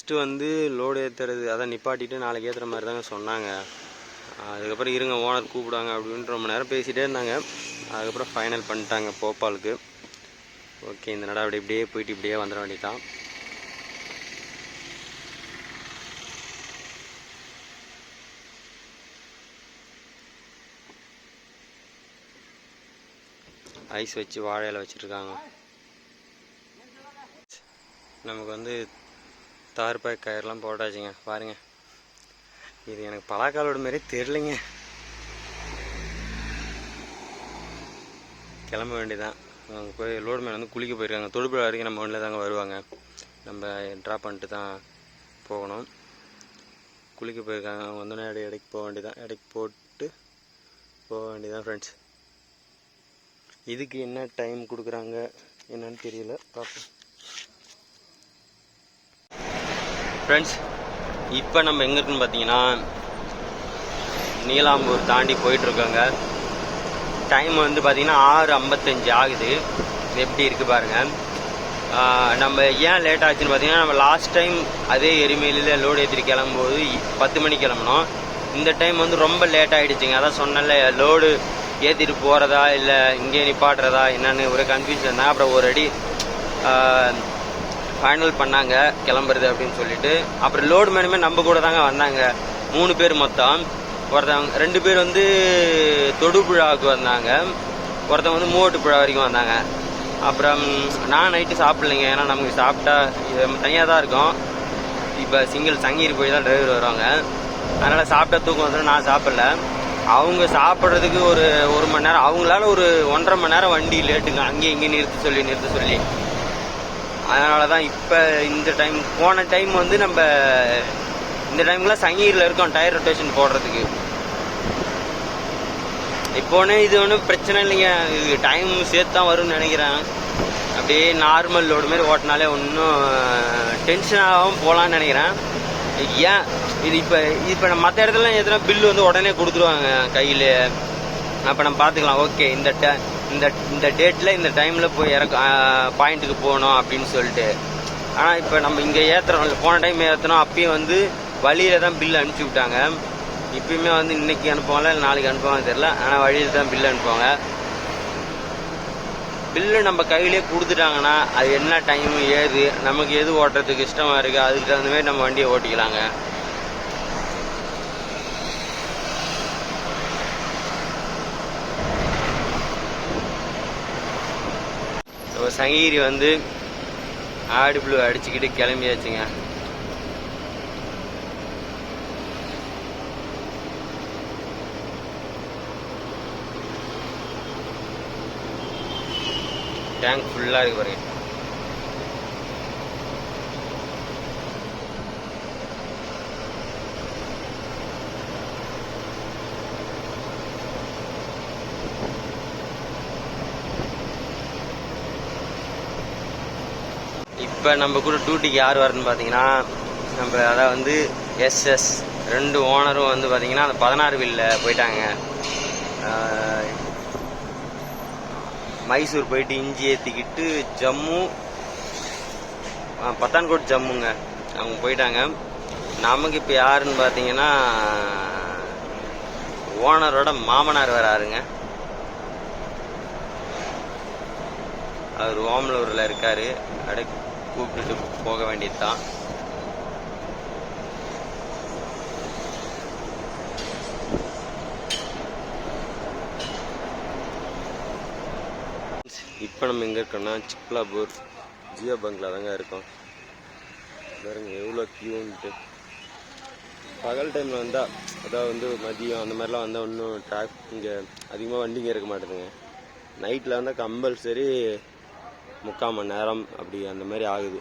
First வந்து load ஏற்றுறது அதான் நிப்பாட்டிட்டு நாளைக்கு ஏற்றுற மாதிரி தாங்க சொன்னாங்க. அதுக்கப்புறம் இருங்க ஓனர் கூப்பிடுவாங்க அப்படின்னு ரொம்ப நேரம் பேசிகிட்டே இருந்தாங்க. அதுக்கப்புறம் ஃபைனல் பண்ணிட்டாங்க போபாலுக்கு. ஓகே, இந்த நட அப்படி இப்படியே போயிட்டு இப்படியே வந்துட வேண்டியதான். ஐஸ் வச்சு வாழையில வச்சுருக்காங்க. நமக்கு வந்து தார்பாய் கயிறுலாம் போட்டாச்சுங்க. பாருங்கள், இது எனக்கு பலாக்காலோட மாரி தெரிலிங்க. கிளம்ப வேண்டியதான். அவங்க போய் லோடு மேலே வந்து குளிக்க போயிருக்காங்க. தொடுப்புழா வரைக்கும் நம்ம ஒன்றில் தாங்க வருவாங்க. நம்ம ட்ராப் பண்ணிட்டு தான் போகணும். குளிக்க போயிருக்காங்க. அவங்க வந்தோடனே இடைக்கு போக வேண்டியதான். இடைக்கு போட்டு போக வேண்டியதான் ஃப்ரெண்ட்ஸ். இதுக்கு என்ன டைம் கொடுக்குறாங்க என்னன்னு தெரியல, பார்ப்போம். ஃப்ரெண்ட்ஸ், இப்போ நம்ம எங்கே இருக்குன்னு பார்த்தீங்கன்னா நீலாம்பூர் தாண்டி போயிட்டுருக்கோங்க. டைம் வந்து பார்த்திங்கன்னா 6:55 ஆகுது. எப்படி இருக்குது பாருங்கள். நம்ம ஏன் லேட் ஆச்சுன்னு பார்த்தீங்கன்னா, நம்ம லாஸ்ட் டைம் அதே எரிமேலியில் லோடு ஏற்றிட்டு கிளம்பும்போது 10 மணிக்கு கிளம்புனோம். இந்த டைம் வந்து ரொம்ப லேட் ஆகிடுச்சிங்க. அதான் சொன்னல, லோடு ஏற்றிட்டு போகிறதா இல்லை இங்கே நிப்பாட்டுறதா என்னன்னு ஒரு கன்ஃபியூஷன் தான். அப்புறம் ஒரு அடி ஃபைனல் பண்ணாங்க கிளம்புறது அப்படின்னு சொல்லிட்டு. அப்புறம் லோடு மேனுமே நம்ம கூட தாங்க வந்தாங்க. 3 பேர் மொத்தம். ஒருத்தவங்க 2 பேர் வந்து தொடுபுழாவுக்கு வந்தாங்க, ஒருத்தவங்க வந்து மூவட்டுப்புழா வரைக்கும் வந்தாங்க. அப்புறம் நான் நைட்டு சாப்பிட்லைங்க, ஏன்னா நமக்கு சாப்பிட்டா தனியாக தான் இருக்கும். இப்போ சிங்கிள் சங்கீர் போய் தான் டிரைவர் வருவாங்க, அதனால் சாப்பிட்டா தூக்கம் வந்துடும். நான் சாப்பிடல. அவங்க சாப்பிட்றதுக்கு ஒரு மணி நேரம், அவங்களால ஒரு 1.5 மணி நேரம் வண்டி லேட்டுங்க, அங்கேயும் இங்கேயும் நிறுத்த சொல்லி. அதனால தான் இப்போ இந்த டைம், போன டைம் வந்து நம்ம இந்த டைம்லாம் சங்கீரில் இருக்கோம் டயர் ரொட்டேஷன் போடுறதுக்கு. இப்போனே இது ஒன்றும் பிரச்சனை இல்லைங்க, இது டைம் சேர்த்து தான் வரும்னு நினைக்கிறேன். அப்படியே நார்மல் லோடு மாரி ஓட்டினாலே ஒன்றும் டென்ஷனாகவும் போகலான்னு நினைக்கிறேன். ஏன் இது இப்போ நம்ம மற்ற இடத்துல எதுனா பில்லு வந்து உடனே கொடுத்துருவாங்க கையில். அப்போ நம்ம பார்த்துக்கலாம், ஓகே இந்த டேட்டில் இந்த டைமில் போய் பாயிண்ட்டுக்கு போகணும் அப்படின்னு சொல்லிட்டு. ஆனால் இப்போ நம்ம இங்கே ஏற்றுறோம், போன டைம் ஏற்றணும், அப்பயும் வந்து வழியில் தான் பில்லு அனுப்பிச்சி விட்டாங்க. இப்பயுமே வந்து இன்னைக்கு அனுப்புவாங்களா இல்லை நாளைக்கு அனுப்புவாங்க தெரியல, ஆனால் வழியில் தான் பில்லு அனுப்புவாங்க. பில்லு நம்ம கையிலே கொடுத்துட்டாங்கன்னா அது என்ன டைம் ஏது நமக்கு எது ஓட்டுறதுக்கு இஷ்டமாக இருக்குது அதுக்கு தகுந்த மாதிரி நம்ம வண்டியை ஓட்டிக்கலாங்க. நம்ம சங்ககிரி வந்து ஆடி புழு அடிச்சுக்கிட்டு கிளம்பியாச்சுங்க. டேங்க் ஃபுல்லாக இருக்கு பாருங்க. இப்போ நம்ம கூட டியூட்டிக்கு யார் வரணும்னு பார்த்தீங்கன்னா, நம்ம அதான் வந்து எஸ்எஸ் 2 ஓனரும் வந்து பார்த்தீங்கன்னா அந்த 16 வீலில் போயிட்டாங்க. மைசூர் போயிட்டு இஞ்சி ஏற்றிக்கிட்டு ஜம்மு, பத்தான்கோட் ஜம்முங்க, அவங்க போயிட்டாங்க. நமக்கு இப்போ யாருன்னு பார்த்தீங்கன்னா ஓனரோட மாமனார் வராருங்க. அவர் ஓமலூரில் இருக்கார். அப்படியே கூப்பிட்டுட்டு போக வேண்டியது தான். இப்போ நம்ம எங்கே இருக்கோம்னா சிக்லாபூர் ஜியோ பங்கில் தாங்க இருக்கோம். பாருங்க எவ்வளோ க்யூன்ட்டு. பகல் டைமில் வந்தால், அதாவது வந்து மதியம் அந்த மாதிரிலாம் வந்தால் ஒன்றும் இங்கே அதிகமாக வண்டிங்க இருக்க மாட்டேதுங்க. நைட்டில் வந்தால் கம்பல்சரி 3/4 மணி நேரம் அப்படி அந்த மாதிரி ஆகுது.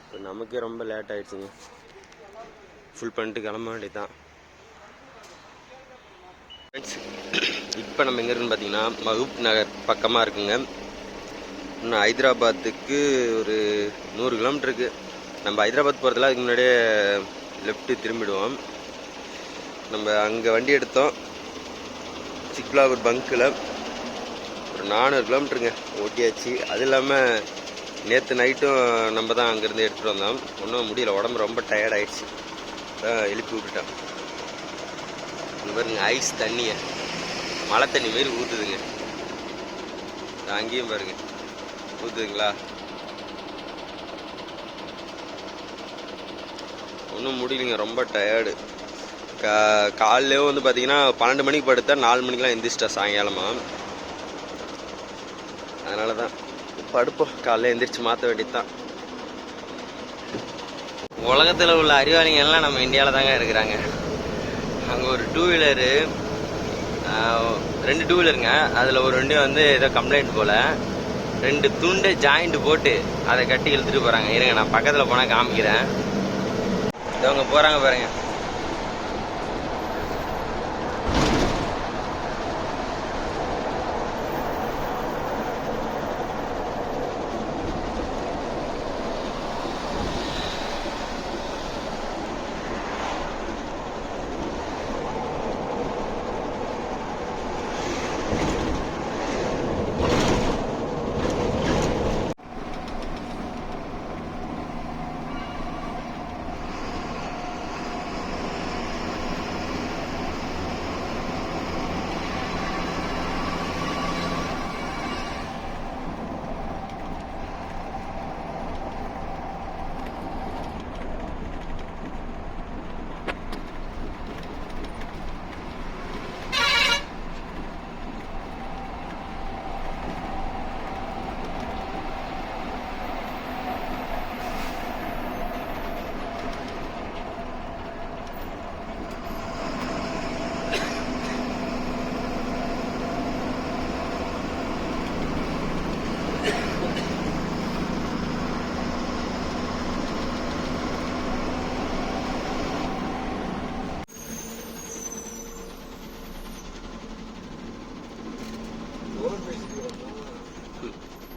இப்போ நமக்கே ரொம்ப லேட் ஆகிடுச்சுங்க. ஃபுல் பண்ணிட்டு கிளம்ப வேண்டியது தான். இப்போ நம்ம எங்கே இருக்குன்னு பார்த்தீங்கன்னா மஹூப் நகர் பக்கமாக இருக்குங்க. இன்னும் ஹைதராபாத்துக்கு ஒரு 100 கிலோமீட்டர் இருக்குது. நம்ம ஹைதராபாத் போகிறதுல அதுக்கு முன்னாடியே லெஃப்ட்டு திரும்பிடுவோம். நம்ம அங்கே வண்டி எடுத்தோம் சிக்லாபூர் பங்க்கில். ஒரு 400 கிலோமீட்டருங்க ஓட்டியாச்சு. அது இல்லாமல் நேற்று நைட்டும் நம்ம தான் அங்கேருந்து எடுத்துகிட்டு வந்தோம். ஒன்றும் முடியல, உடம்பு ரொம்ப டயர்ட் ஆகிடுச்சு. எழுப்பி விட்டுட்டோம். இங்கே பாருங்க, ஐஸ் தண்ணியை மழை தண்ணி மாரி ஊற்றுதுங்க. அங்கேயும் பாருங்க ஊற்றுதுங்களா. ஒன்றும் முடியலைங்க, ரொம்ப டயர்டு. காலையிலே வந்து பார்த்தீங்கன்னா 12 மணிக்கு படுத்தா 4 மணிக்கெலாம் எந்திரிச்சிட்டா சாயங்காலமாக. அதனால தான் படுப்போம், காலையில் எந்திரிச்சு மாற்ற வேண்டியது தான். உலகத்தில் உள்ள அறிவாளிங்க எல்லாம் நம்ம இந்தியாவில் தாங்க இருக்கிறாங்க. அங்கே ஒரு 2 வீலரு, 2 2 வீலருங்க. அதில் ஒரு வண்டி வந்து ஏதோ கம்ப்ளைண்ட் போல் 2 துண்டை ஜாயிண்ட் போட்டு அதை கட்டி இழுத்துட்டு போகிறாங்க. இருங்க, நான் பக்கத்தில் போனால் காமிக்கிறேன். அவங்க போகிறாங்க பாருங்க.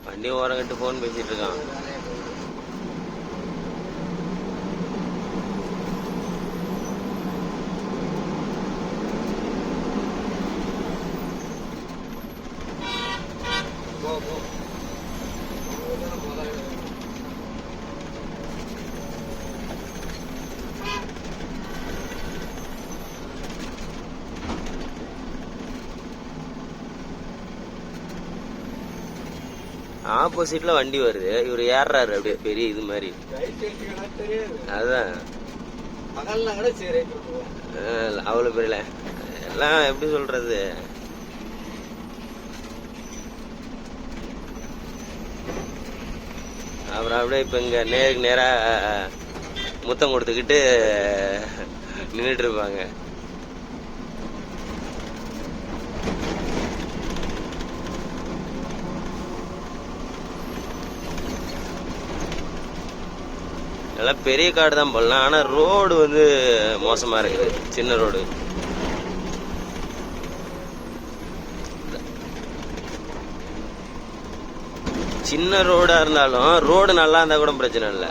வண்டி ஓரங்கிட்டு ஃபோன் பேசிட்டு இருக்கான். ஆப்போசிட்ல வண்டி வருது, இவர் ஏறாரு அப்படியே பெரிய இது மாதிரி. அதான் அவ்வளவு பெரியல எல்லாம் எப்படி சொல்றது. அப்புறம் அப்படியே இப்ப இங்க நேருக்கு நேரா முத்தம் கொடுத்துக்கிட்டு நின்றுட்டு இருப்பாங்க. எல்லாம் பெரிய காடு தான் போடலாம், ஆனா ரோடு வந்து மோசமா இருக்குது. சின்ன ரோடு. சின்ன ரோடா இருந்தாலும் ரோடு நல்லா இருந்தா கூட பிரச்சனை இல்லை.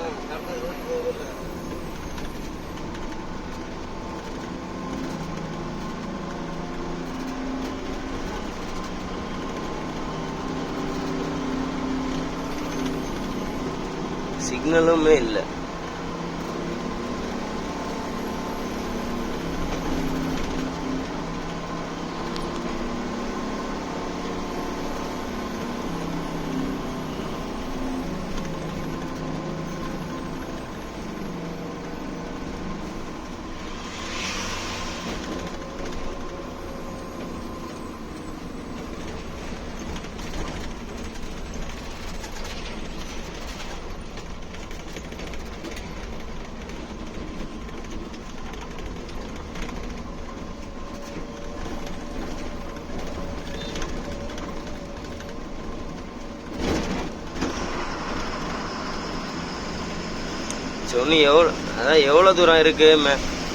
சிக்னலுமே இல்லை. சொன்னி எவ்வளோ தூரம் இருக்கு,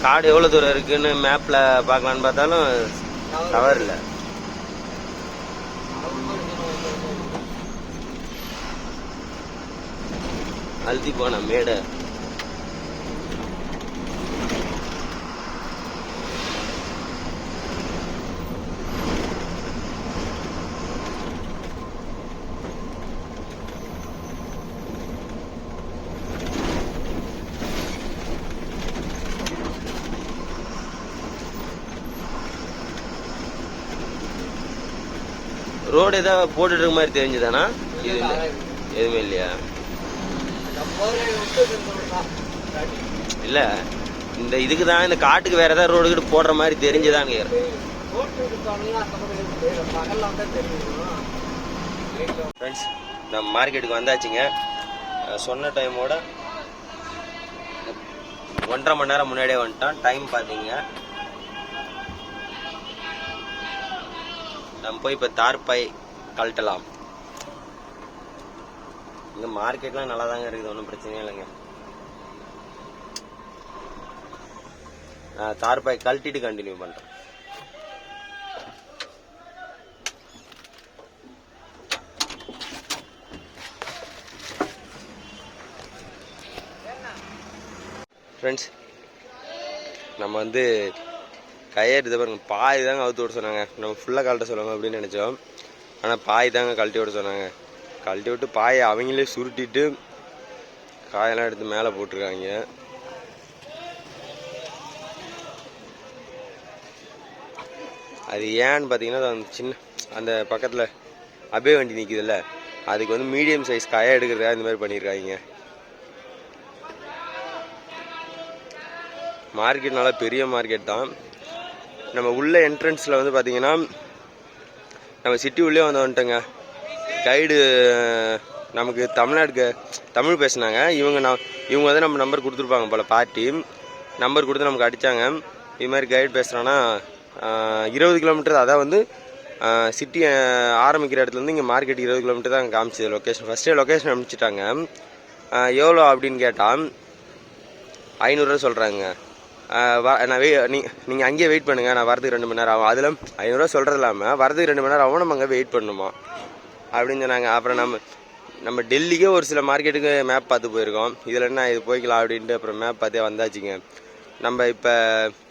காடு எவ்வளோ தூரம் இருக்குன்னு மேப்ல பார்க்கலான்னு பார்த்தாலும் டவர் இல்லை. அழுத்தி போன மேடை. ரோடு ஏதாவது போட்டுட்டு இருக்க மாதிரி தெரிஞ்சுதானா? இது இல்லை, எதுவுமே இல்லையா? இல்லை, இந்த இதுக்கு தான் இந்த காட்டுக்கு வேற ஏதாவது ரோடு கிட்ட போடுற மாதிரி தெரிஞ்சுதான் கேட்குறேன். ஃப்ரெண்ட்ஸ், நம்ம மார்க்கெட்டுக்கு வந்தாச்சுங்க. சொன்ன டைமோட 1.5 மணி நேரம் முன்னாடியே வந்துட்டோம். டைம் பார்த்தீங்க. நம்ம போய் இப்போ தார்பாய் கழட்டலாம். இந்த மார்க்கெட்லாம் நல்லா தாங்க இருக்குது, ஒன்றும் பிரச்சனையே இல்லைங்க. நான் தார்பாய் கழட்டிட்டு கண்டினியூ பண்ணுறேன். ஃப்ரெண்ட்ஸ், நம்ம வந்து கயிறு இதை பாருங்க, பாய் தாங்க அவுத்து விட சொன்னாங்க. நம்ம ஃபுல்லாக கழட்ட சொல்லுவாங்க அப்படின்னு நினச்சோம். ஆனால் பாய் தாங்க கழட்டி விட சொன்னாங்க. கழட்டி விட்டு பாயை அவங்களே சுருட்டிட்டு காயெல்லாம் எடுத்து மேலே போட்டிருக்காங்க. அது ஏன்னு பார்த்தீங்கன்னா, அந்த சின்ன அந்த பக்கத்தில் அபே வண்டி நிற்குதுல்ல, அதுக்கு வந்து மீடியம் சைஸ் காயை எடுக்கிறதுக்காக இந்த மாதிரி பண்ணியிருக்காங்க. மார்க்கெட் நல்லா பெரிய மார்க்கெட் தான். நம்ம உள்ள என்ட்ரன்ஸில் வந்து பார்த்தீங்கன்னா, நம்ம சிட்டி உள்ளே வந்துட்டோங்க. கைடு நமக்கு தமிழ் பேசினாங்க. இவங்க வந்து நம்ம நம்பர் கொடுத்துருப்பாங்க போல், பார்ட்டி நம்பர் கொடுத்து நமக்கு அடித்தாங்க. இது மாதிரி கைடு பேசுகிறோன்னா 20 கிலோமீட்டர், அதான் வந்து சிட்டி ஆரம்பிக்கிற இடத்துலேருந்து இங்கே மார்க்கெட் 20 கிலோமீட்டர் தான் காமிச்சிது லொக்கேஷன். ஃபஸ்ட்டே லொக்கேஷன் அனுப்பிச்சிட்டாங்க. எவ்வளோ அப்படின்னு கேட்டால் 500 ரூபா சொல்கிறாங்க. நான் நீங்கள் அங்கேயே வெயிட் பண்ணுங்கள், நான் வரதுக்கு 2 மணி நேரம் ஆகும். அதில் 500 ரூபா சொல்கிறது இல்லாமல் வரதுக்கு 2 மணி நேரம் ஆகும், நம்ம அங்கே வெயிட் பண்ணணுமா அப்படின்னு சொன்னாங்க. அப்புறம் நம்ம டெல்லிக்கே ஒரு சில மார்க்கெட்டுக்கு மேப் பார்த்து போயிருக்கோம். இதில் என்ன இது போய்க்கலாம் அப்படின்ட்டு அப்புறம் மேப் பார்த்தே வந்தாச்சுங்க. நம்ம இப்போ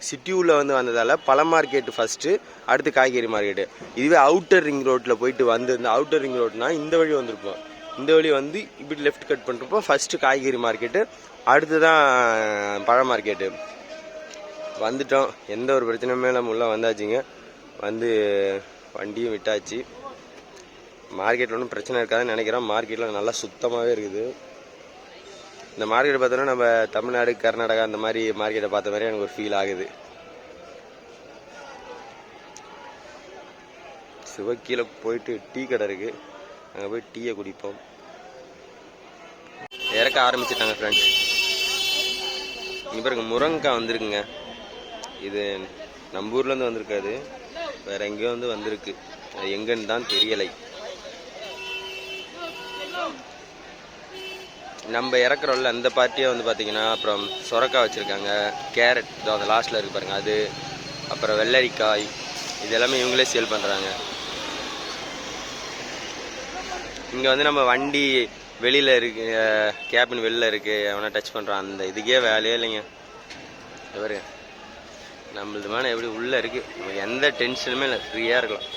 சிட்டி உள்ள வந்து வந்ததால் பழ மார்க்கெட்டு ஃபஸ்ட்டு, அடுத்து காய்கறி மார்க்கெட்டு. இதுவே அவுட்டர் ரிங் ரோட்டில் போயிட்டு வந்து, இந்த அவுட்டர் ரிங் ரோட்னால் இந்த வழி வந்திருப்போம். இந்த வழி வந்து இப்படி லெஃப்ட் கட் பண்ணிருப்போம். ஃபஸ்ட்டு காய்கறி மார்க்கெட்டு, அடுத்து தான் பழ மார்க்கெட்டு. வந்துட்டோம், எந்த ஒரு பிரச்சனையுமே நம்ம உள்ளே வந்தாச்சுங்க. வந்து வண்டியும் விட்டாச்சு. மார்க்கெட்டில் ஒன்றும் பிரச்சனை இருக்காதுன்னு நினைக்கிறோம். மார்க்கெட்டில் நல்லா சுத்தமாகவே இருக்குது. இந்த மார்க்கெட்டை பார்த்தோன்னா நம்ம தமிழ்நாடு, கர்நாடகா அந்த மாதிரி மார்க்கெட்டை பார்த்த மாதிரி எனக்கு ஒரு ஃபீல் ஆகுது. சிவக்கீழே போயிட்டு டீ கடை இருக்குது, அங்கே போய் டீயை குடிப்போம். இறக்க ஆரம்பிச்சிட்டாங்க ஃப்ரெண்ட்ஸ். இங்கே பாருங்க, முருங்கைக்காய் வந்திருக்குங்க. இது நம்ம ஊர்லேருந்து வந்திருக்காது, வேறு எங்கேயோ வந்து வந்திருக்கு. அது எங்கன்னு தான் தெரியலை. நம்ம இறக்குறோம்ல அந்த பார்ட்டியே வந்து பார்த்திங்கன்னா, அப்புறம் சொரக்காய் வச்சுருக்காங்க, கேரட் இதோ அந்த லாஸ்ட்டில் இருக்குது பாருங்கள் அது, அப்புறம் வெள்ளரிக்காய், இது எல்லாமே இவங்களே சேல் பண்ணுறாங்க. இங்கே வந்து நம்ம வண்டி வெளியில் இருக்கு, கேபின் வெளியில் இருக்குது, எவனா டச் பண்ணுறான், அந்த இதுக்கே வேலையே இல்லைங்க. பாருங்க, நம்மளது மேலே எப்படி உள்ளே இருக்குது, நமக்கு எந்த டென்ஷனுமே இல்லை, ஃப்ரீயாக இருக்கலாம்.